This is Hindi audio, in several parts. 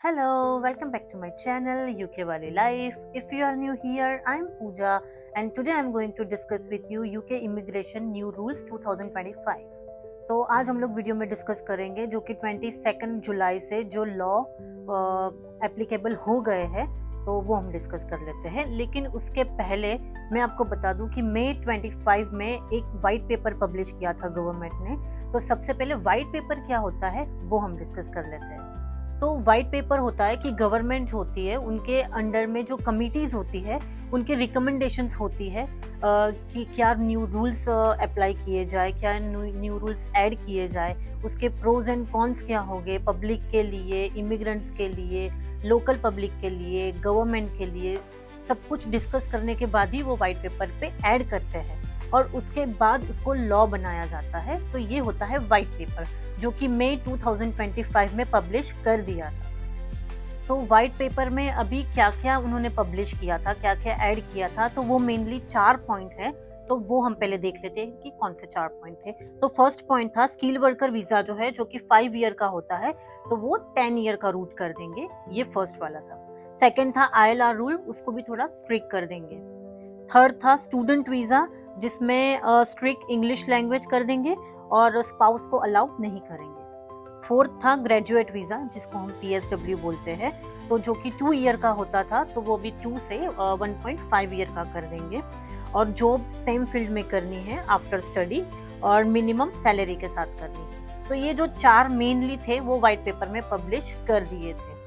Hello, welcome back to my channel UK Wali Life. If you are new here, I'm Pooja and today I'm going to discuss with you UK Immigration New Rules 2025. तो आज हम लोग वीडियो में डिस्कस करेंगे जो कि 22 जुलाई से जो लॉ एप्लीकेबल हो गए हैं तो वो हम डिस्कस कर लेते हैं। लेकिन उसके पहले मैं आपको बता दूं कि मई 25 में एक वाइट पेपर पब्लिश किया था गवर्नमेंट ने। तो सबसे पहले वाइट पेपर क्या होता है वो हम डिस्कस कर लेते हैं। तो वाइट पेपर होता है कि गवर्नमेंट होती है उनके अंडर में जो कमिटीज होती है उनके रिकमेंडेशंस होती है कि क्या न्यू रूल्स अप्लाई किए जाए, क्या न्यू रूल्स ऐड किए जाए, उसके प्रोज एंड कॉन्स क्या होंगे पब्लिक के लिए, इमिग्रेंट्स के लिए, लोकल पब्लिक के लिए, गवर्नमेंट के लिए। सब कुछ डिस्कस करने के बाद ही वो वाइट पेपर पे ऐड करते हैं और उसके बाद उसको लॉ बनाया जाता है। तो ये होता है वाइट पेपर जो कि मई 2025 में पब्लिश कर दिया था। तो वाइट पेपर में अभी क्या क्या उन्होंने पब्लिश किया था, क्या क्या ऐड किया था, तो वो मेनली 4 पॉइंट है। तो वो हम पहले देख लेते हैं कि कौन से 4 पॉइंट थे। तो फर्स्ट पॉइंट था स्किल वर्कर वीजा जो है, जो कि 5 ईयर का होता है, तो वो 10 ईयर का रूट कर देंगे। ये फर्स्ट वाला था। सेकेंड था ILR रूल, उसको भी थोड़ा स्ट्रिक्ट कर देंगे। थर्ड था स्टूडेंट वीजा, जिसमें स्ट्रिक्ट इंग्लिश लैंग्वेज कर देंगे और स्पाउस को अलाउ नहीं करेंगे। फोर्थ था ग्रेजुएट वीजा, जिसको हम PSW बोलते हैं, तो जो कि 2 ईयर का होता था, तो वो भी 2 से 1.5 ईयर का कर देंगे। और जॉब सेम फील्ड में करनी है आफ्टर स्टडी और मिनिमम सैलरी के साथ करनी है। तो ये जो 4 मेनली थे वो व्हाइट पेपर में पब्लिश कर दिए थे।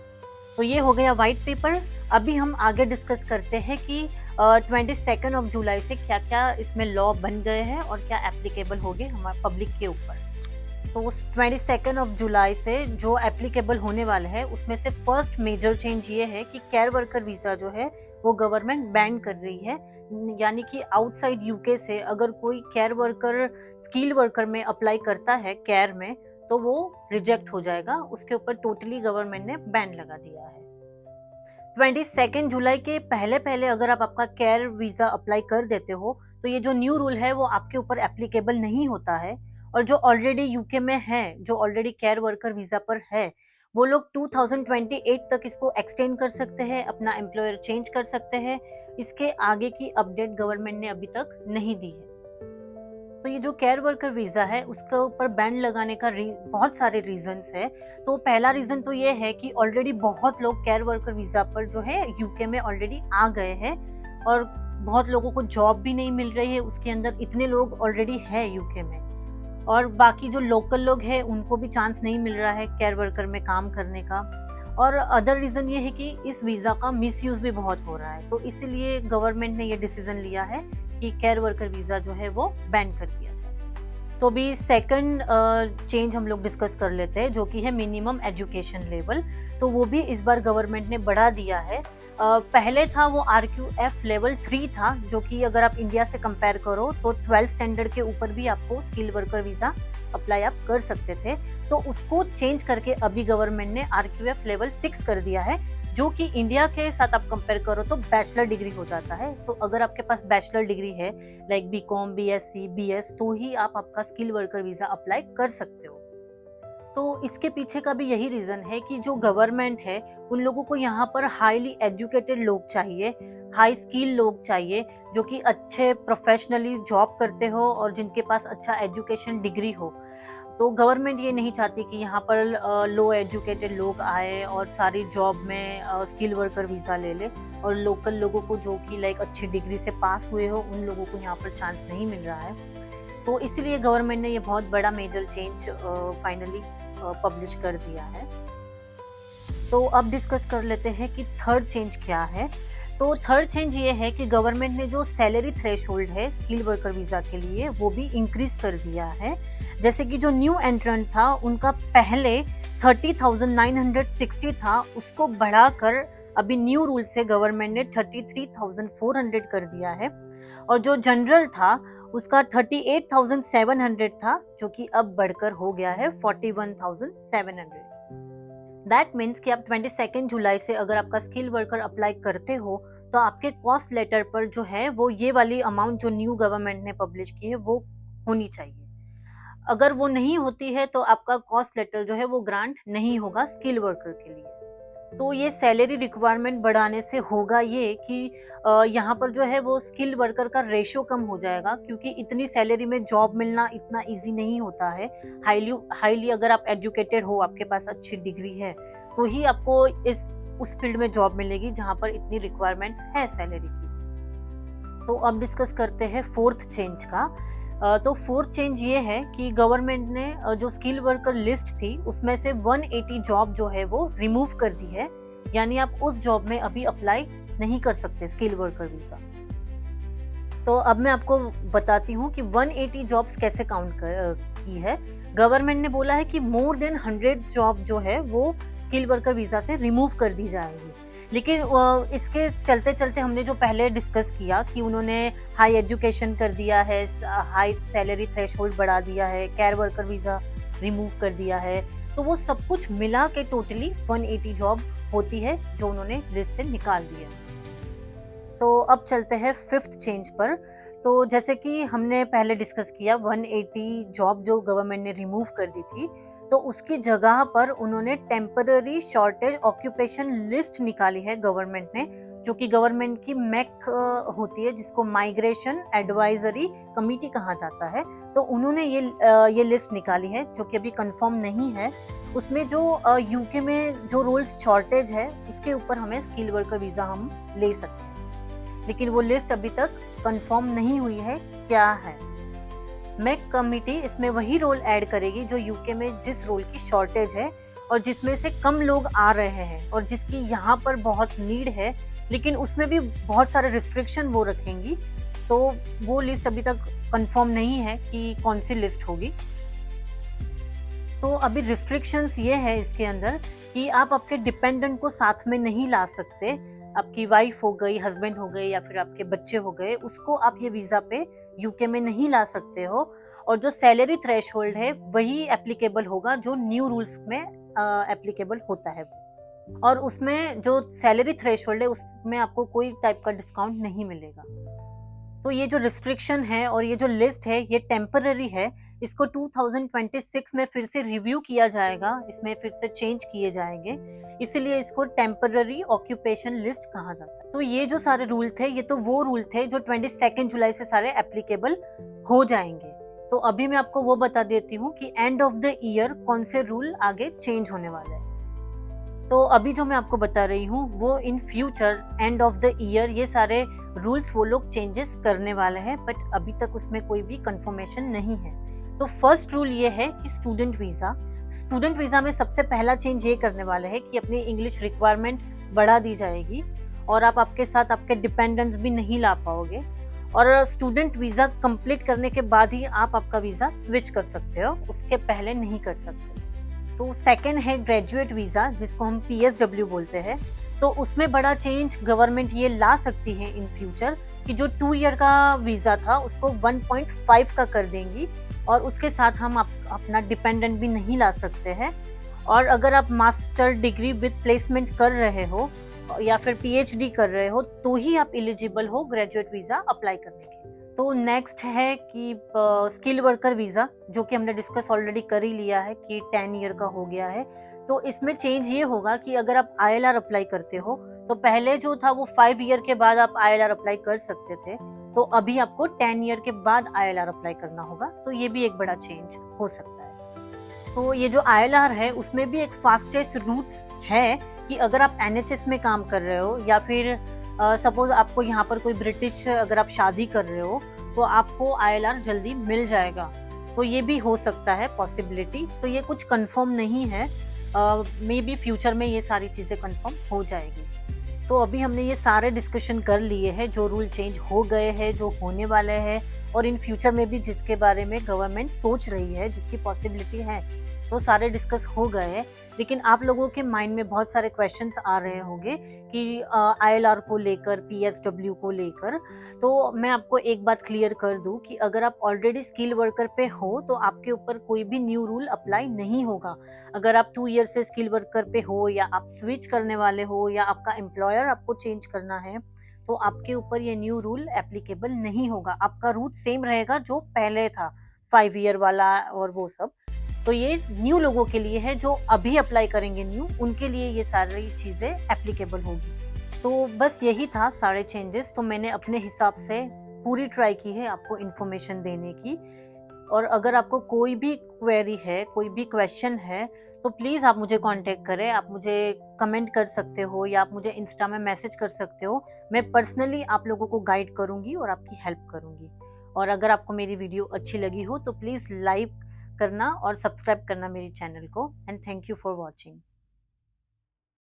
तो ये हो गया व्हाइट पेपर। अभी हम आगे डिस्कस करते हैं कि 22 जुलाई से क्या क्या इसमें लॉ बन गए हैं और क्या एप्लीकेबल हो गए हमारे पब्लिक के ऊपर। तो 22 जुलाई से जो एप्लीकेबल होने वाला है उसमें से फर्स्ट मेजर चेंज ये है कि केयर वर्कर वीजा जो है वो गवर्नमेंट बैन कर रही है। यानी कि आउटसाइड यूके से अगर कोई केयर वर्कर स्किल वर्कर में अप्लाई करता है केयर में, तो वो रिजेक्ट हो जाएगा। उसके ऊपर टोटली गवर्नमेंट ने बैन लगा दिया है। 22 जुलाई के पहले पहले अगर आप आपका केयर वीजा अप्लाई कर देते हो तो ये जो न्यू रूल है वो आपके ऊपर एप्लीकेबल नहीं होता है। और जो ऑलरेडी यूके में है, जो ऑलरेडी केयर वर्कर वीजा पर है, वो लोग 2028 तक इसको एक्सटेंड कर सकते हैं, अपना एम्प्लॉयर चेंज कर सकते हैं। इसके आगे की अपडेट गवर्नमेंट ने अभी तक नहीं दी है। तो ये जो केयर वर्कर वीजा है उसके ऊपर बैन लगाने का बहुत सारे रीजंस है। तो पहला रीजन तो ये है कि ऑलरेडी बहुत लोग केयर वर्कर वीजा पर जो है यूके में ऑलरेडी आ गए हैं और बहुत लोगों को जॉब भी नहीं मिल रही है उसके अंदर, इतने लोग ऑलरेडी है यूके में। और बाकी जो लोकल लोग हैं उनको भी चांस नहीं मिल रहा है केयर वर्कर में काम करने का। और अदर रीजन ये है कि इस वीजा का मिसयूज भी बहुत हो रहा है। तो इसीलिए गवर्नमेंट ने ये डिसीजन लिया है कि केयर वर्कर वीजा जो है वो बैन कर दिया जाए। तो भी सेकंड चेंज हम लोग डिस्कस कर लेते हैं, जो कि है मिनिमम एजुकेशन लेवल। तो वो भी इस बार गवर्नमेंट ने बढ़ा दिया है। पहले था वो RQF लेवल 3 था, जो कि अगर आप इंडिया से कंपेयर करो तो 12 स्टैंडर्ड के ऊपर भी आपको स्किल वर्कर वीजा अप्लाई आप कर सकते थे। तो उसको चेंज करके अभी गवर्नमेंट ने RQF लेवल 6 कर दिया है, जो कि इंडिया के साथ आप कंपेयर करो तो बैचलर डिग्री हो जाता है। तो अगर आपके पास बैचलर डिग्री है लाइक BCom, BSc, BS, तो ही आप आपका स्किल वर्कर वीजा अप्लाई कर सकते हो। तो इसके पीछे का भी यही रीजन है कि जो गवर्नमेंट है उन लोगों को यहाँ पर हाईली एजुकेटेड लोग चाहिए, हाई स्किल लोग चाहिए, जो कि अच्छे प्रोफेशनली जॉब करते हो और जिनके पास अच्छा एजुकेशन डिग्री हो। तो गवर्नमेंट ये नहीं चाहती कि यहाँ पर लो एजुकेटेड लोग आए और सारी जॉब में स्किल वर्कर वीजा ले ले और लोकल लोगों को जो कि लाइक अच्छी डिग्री से पास हुए हो उन लोगों को यहाँ पर चांस नहीं मिल रहा है। तो इसलिए गवर्नमेंट ने ये बहुत बड़ा मेजर चेंज फाइनली पब्लिश कर दिया है। तो अब डिस्कस कर लेते हैं कि थर्ड चेंज क्या है। तो थर्ड चेंज ये है कि गवर्नमेंट ने जो सैलरी थ्रेशोल्ड है स्किल वर्कर वीजा के लिए वो भी इंक्रीज कर दिया है। जैसे कि जो न्यू एंट्रेंट था उनका पहले 30,960 था, उसको बढ़ाकर अभी न्यू रूल से गवर्नमेंट ने 33,400 कर दिया है। और जो जनरल था उसका 38,700 था, जो कि अब बढ़कर हो गया है 41,700। दैट मीन्स कि आप 22 जुलाई से अगर आपका स्किल वर्कर अप्लाई करते हो तो आपके कॉस्ट लेटर पर जो है वो ये वाली अमाउंट जो न्यू गवर्नमेंट ने पब्लिश की है वो होनी चाहिए। अगर वो नहीं होती है तो आपका कॉस्ट लेटर जो है वो ग्रांट नहीं होगा स्किल वर्कर के लिए। तो ये सैलरी रिक्वायरमेंट बढ़ाने से होगा ये कि यहाँ पर जो है वो स्किल्ड वर्कर का रेशो कम हो जाएगा, क्योंकि इतनी सैलरी में जॉब मिलना इतना इजी नहीं होता है। हाईली हाईली अगर आप एजुकेटेड हो, आपके पास अच्छी डिग्री है, तो ही आपको उस फील्ड में जॉब मिलेगी जहाँ पर इतनी रिक्वायरमेंट्स है सैलरी की। तो अब डिस्कस करते हैं फोर्थ चेंज का। तो फोर्थ चेंज ये है कि गवर्नमेंट ने जो स्किल वर्कर लिस्ट थी उसमें से 180 जॉब जो है वो रिमूव कर दी है, यानी आप उस जॉब में अभी अप्लाई नहीं कर सकते स्किल वर्कर वीजा। तो अब मैं आपको बताती हूँ कि 180 जॉब्स कैसे काउंट की है। गवर्नमेंट ने बोला है कि मोर देन 100 जॉब जो है वो स्किल वर्कर वीजा से रिमूव कर दी जाएगी। लेकिन इसके चलते चलते हमने जो पहले डिस्कस किया कि उन्होंने हाई एजुकेशन कर दिया है, हाई सैलरी थ्रेशोल्ड बढ़ा दिया है, केयर वर्कर वीजा रिमूव कर दिया है, तो वो सब कुछ मिला के टोटली 180 जॉब होती है जो उन्होंने लिस्ट से निकाल दिया। तो अब चलते हैं फिफ्थ चेंज पर। तो जैसे कि हमने पहले डिस्कस किया 180 जॉब जो गवर्नमेंट ने रिमूव कर दी थी, तो उसकी जगह पर उन्होंने टेम्पररी शॉर्टेज ऑक्यूपेशन लिस्ट निकाली है गवर्नमेंट ने, जो कि गवर्नमेंट की मैक होती है, जिसको माइग्रेशन एडवाइजरी कमेटी कहा जाता है। तो उन्होंने ये लिस्ट निकाली है जो कि अभी कंफर्म नहीं है। उसमें जो यूके में जो रोल्स शॉर्टेज है उसके ऊपर हमें स्किल वर्कर वीजा हम ले सकते हैं, लेकिन वो लिस्ट अभी तक कंफर्म नहीं हुई है क्या है। मैक कमिटी इसमें वही रोल ऐड करेगी जो यूके में जिस रोल की शॉर्टेज है और जिसमें से कम लोग आ रहे हैं और जिसकी यहाँ पर बहुत नीड है, लेकिन उसमें भी बहुत सारे रिस्ट्रिक्शन वो रखेंगी। तो वो लिस्ट अभी तक कंफर्म नहीं है कि कौन सी लिस्ट होगी। तो अभी रिस्ट्रिक्शंस ये है इसके अंदर कि आप आपके डिपेंडेंट को साथ में नहीं ला सकते। आपकी वाइफ हो गई, हस्बैंड हो गए या फिर आपके बच्चे हो गए, उसको आप ये वीजा पे यूके में नहीं ला सकते हो। और जो सैलरी थ्रेशोल्ड है वही एप्लीकेबल होगा जो न्यू रूल्स में एप्लीकेबल होता है। और उसमें जो सैलरी थ्रेशोल्ड है उसमें आपको कोई टाइप का डिस्काउंट नहीं मिलेगा। तो ये जो रिस्ट्रिक्शन है और ये जो लिस्ट है ये टेम्पररी है। इसको 2026 में फिर से रिव्यू किया जाएगा, इसमें फिर से चेंज किए जाएंगे, इसीलिए इसको टेम्पररी ऑक्यूपेशन लिस्ट कहा जाता है। तो ये जो सारे रूल थे ये तो वो रूल थे जो 22 जुलाई से सारे एप्लीकेबल हो जाएंगे। तो अभी मैं आपको वो बता देती हूँ कि एंड ऑफ द ईयर कौन से रूल आगे चेंज होने वाले हैं। तो अभी जो मैं आपको बता रही हूँ वो in future end of the year ये सारे रूल्स वो लोग चेंजेस करने वाले हैं, बट अभी तक उसमें कोई भी कंफर्मेशन नहीं है। तो फर्स्ट रूल ये है कि स्टूडेंट वीजा में सबसे पहला चेंज ये करने वाले हैं कि अपनी इंग्लिश रिक्वायरमेंट बढ़ा दी जाएगी और आप आपके साथ आपके डिपेंडेंट्स भी नहीं ला पाओगे। और स्टूडेंट वीजा कंप्लीट करने के बाद ही आप आपका वीजा स्विच कर सकते हो, उसके पहले नहीं कर सकते। तो सेकंड है ग्रेजुएट वीजा, जिसको हम PSW बोलते हैं। तो उसमें बड़ा चेंज गवर्नमेंट ये ला सकती है इन फ्यूचर कि जो 2 ईयर का वीजा था उसको 1.5 का कर देंगी और उसके साथ हम अपना डिपेंडेंट भी नहीं ला सकते हैं। और अगर आप मास्टर डिग्री विद प्लेसमेंट कर रहे हो या फिर PhD कर रहे हो तो ही आप एलिजिबल हो ग्रेजुएट वीजा अप्लाई करने के। तो नेक्स्ट है कि स्किल वर्कर वीजा, जो कि हमने डिस्कस ऑलरेडी कर ही लिया है कि 10 ईयर का हो गया है। तो इसमें चेंज ये होगा कि अगर आप ILR अप्लाई करते हो तो पहले जो था वो 5 ईयर के बाद आप ILR अप्लाई कर सकते थे, तो अभी आपको 10 ईयर के बाद ILR अप्लाई करना होगा। तो ये भी एक बड़ा चेंज हो सकता है। तो ये जो ILR है उसमें भी एक फास्टेस्ट रूट्स है कि अगर आप NHS में काम कर रहे हो या फिर सपोज आपको यहाँ पर कोई ब्रिटिश अगर आप शादी कर रहे हो तो आपको ILR जल्दी मिल जाएगा। तो ये भी हो सकता है पॉसिबिलिटी। तो ये कुछ कंफर्म नहीं है, मे बी फ्यूचर में ये सारी चीज़ें कंफर्म हो जाएगी। तो अभी हमने ये सारे डिस्कशन कर लिए हैं जो रूल चेंज हो गए हैं, जो होने वाले हैं और इन फ्यूचर में भी जिसके बारे में गवर्नमेंट सोच रही है, जिसकी पॉसिबिलिटी है, तो सारे डिस्कस हो गए हैं। लेकिन आप लोगों के माइंड में बहुत सारे क्वेश्चंस आ रहे होंगे कि ILR को लेकर, PSW को लेकर। तो मैं आपको एक बात क्लियर कर दूं कि अगर आप ऑलरेडी स्किल वर्कर पे हो तो आपके ऊपर कोई भी न्यू रूल अप्लाई नहीं होगा। अगर आप 2 ईयर से स्किल वर्कर पे हो या आप स्विच करने वाले हो या आपका एम्प्लॉयर आपको चेंज करना है तो आपके ऊपर ये न्यू रूल एप्लीकेबल नहीं होगा। आपका रूट सेम रहेगा जो पहले था, 5 ईयर वाला और वो सब। तो ये न्यू लोगों के लिए है, जो अभी अप्लाई करेंगे न्यू, उनके लिए ये सारी चीज़ें एप्लीकेबल होगी। तो बस यही था सारे चेंजेस। तो मैंने अपने हिसाब से पूरी ट्राई की है आपको इन्फॉर्मेशन देने की। और अगर आपको कोई भी क्वेरी है, कोई भी क्वेश्चन है, तो प्लीज़ आप मुझे कांटेक्ट करें। आप मुझे कमेंट कर सकते हो या आप मुझे इंस्टा में मैसेज कर सकते हो। मैं पर्सनली आप लोगों को गाइड करूँगी और आपकी हेल्प करूँगी। और अगर आपको मेरी वीडियो अच्छी लगी हो तो प्लीज़ लाइक करना और सब्सक्राइब करना मेरी चैनल को। And thank you for watching.